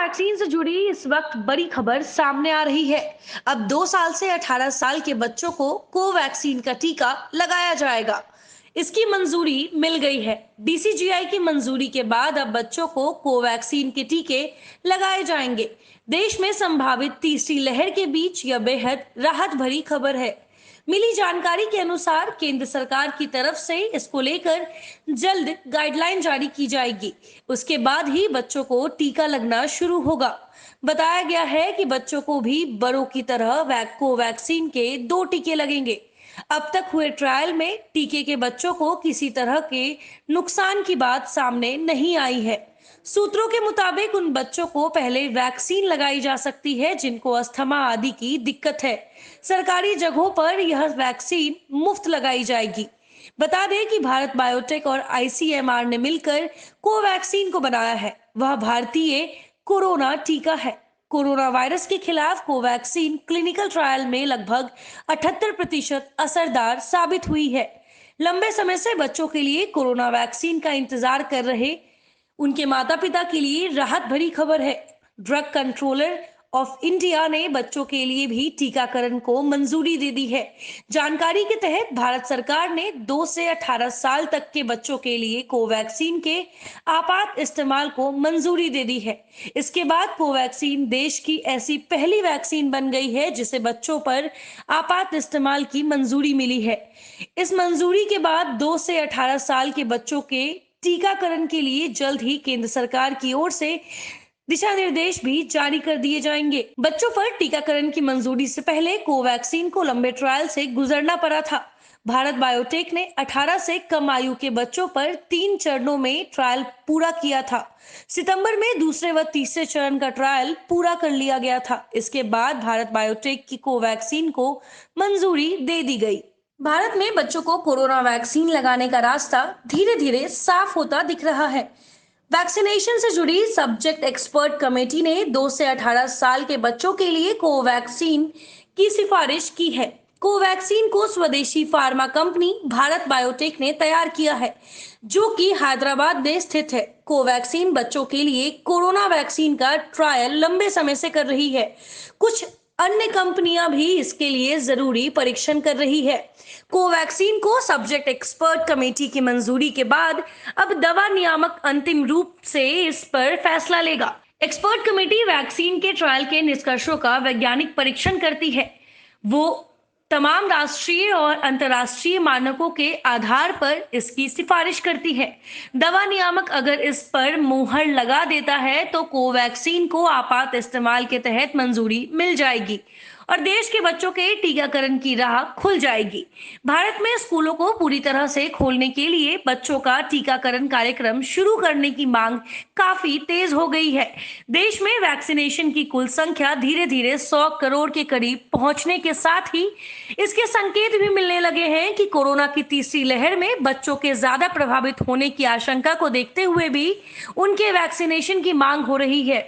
Vaccine से जुड़ी इस वक्त बड़ी खबर सामने आ रही है। अब 2 साल से 18 साल के बच्चों को कोवैक्सीन का टीका लगाया जाएगा। इसकी मंजूरी मिल गई है। डीसीजीआई की मंजूरी के बाद अब बच्चों को कोवैक्सीन के टीके लगाए जाएंगे। देश में संभावित तीसरी लहर के बीच यह बेहद राहत भरी खबर है। मिली जानकारी के अनुसार केंद्र सरकार की तरफ से इसको लेकर जल्द गाइडलाइन जारी की जाएगी। उसके बाद ही बच्चों को टीका लगना शुरू होगा। बताया गया है कि बच्चों को भी बड़ों की तरह कोवैक्सीन के 2 टीके लगेंगे। अब तक हुए ट्रायल में टीके के बच्चों को किसी तरह के नुकसान की बात सामने नहीं आई है। सूत्रों के मुताबिक उन बच्चों को पहले वैक्सीन लगाई जा सकती है जिनको अस्थमा आदि की दिक्कत है। सरकारी जगहों पर यह वैक्सीन मुफ्त लगाई जाएगी। बता दें कि भारत बायोटेक और आईसीएमआर ने मिलकर कोवैक्सीन को बनाया है। वह भारतीय कोरोना टीका है। कोरोना वायरस के खिलाफ कोवैक्सीन क्लिनिकल ट्रायल में लगभग 78% असरदार साबित हुई है। लंबे समय से बच्चों के लिए कोरोना वैक्सीन का इंतजार कर रहे उनके माता पिता के लिए राहत भरी खबर है। ड्रग कंट्रोलर ऑफ इंडिया ने बच्चों के लिए भी टीकाकरण को मंजूरी दे दी है। जानकारी के तहत भारत सरकार ने 2 से 18 साल तक के बच्चों के लिए कोवैक्सीन के आपात इस्तेमाल को मंजूरी दे दी है। इसके बाद कोवैक्सीन देश की ऐसी पहली वैक्सीन बन गई है जिसे बच्चों पर आपात इस्तेमाल की मंजूरी मिली है। इस मंजूरी के बाद 2 से 18 साल के बच्चों के टीकाकरण के लिए जल्द ही केंद्र सरकार की ओर से दिशा निर्देश भी जारी कर दिए जाएंगे। बच्चों पर टीकाकरण की मंजूरी से पहले कोवैक्सीन को लंबे ट्रायल से गुजरना पड़ा था। भारत बायोटेक ने 18 से कम आयु के बच्चों पर 3 चरणों में ट्रायल पूरा किया था। सितंबर में दूसरे व तीसरे चरण का ट्रायल पूरा कर लिया गया था। इसके बाद भारत बायोटेक की कोवैक्सीन को मंजूरी दे दी गई। भारत में बच्चों को कोरोना वैक्सीन लगाने का रास्ता धीरे धीरे साफ होता दिख रहा है। वैक्सीनेशन से जुड़ी सब्जेक्ट एक्सपर्ट कमेटी ने 2 से 18 साल के बच्चों के लिए कोवैक्सीन की सिफारिश की है। कोवैक्सीन को स्वदेशी फार्मा कंपनी भारत बायोटेक ने तैयार किया है, जो कि हैदराबाद में स्थित है। कोवैक्सीन बच्चों के लिए कोरोना वैक्सीन का ट्रायल लंबे समय से कर रही है। कुछ अन्य कंपनियां भी इसके लिए जरूरी परीक्षण कर रही है। कोवैक्सीन को सब्जेक्ट एक्सपर्ट कमेटी की मंजूरी के बाद अब दवा नियामक अंतिम रूप से इस पर फैसला लेगा। एक्सपर्ट कमेटी वैक्सीन के ट्रायल के निष्कर्षों का वैज्ञानिक परीक्षण करती है। वो तमाम राष्ट्रीय और अंतर्राष्ट्रीय मानकों के आधार पर इसकी सिफारिश करती है। दवा नियामक अगर इस पर मुहर लगा देता है तो कोवैक्सीन को आपात इस्तेमाल के तहत मंजूरी मिल जाएगी और देश के बच्चों के टीकाकरण की राह खुल जाएगी। भारत में स्कूलों को पूरी तरह से खोलने के लिए बच्चों का टीकाकरण कार्यक्रम शुरू करने की मांग काफी तेज हो गई है। देश में वैक्सीनेशन की कुल संख्या धीरे धीरे 100 करोड़ के करीब पहुंचने के साथ ही इसके संकेत भी मिलने लगे हैं कि कोरोना की तीसरी लहर में बच्चों के ज्यादा प्रभावित होने की आशंका को देखते हुए भी उनके वैक्सीनेशन की मांग हो रही है।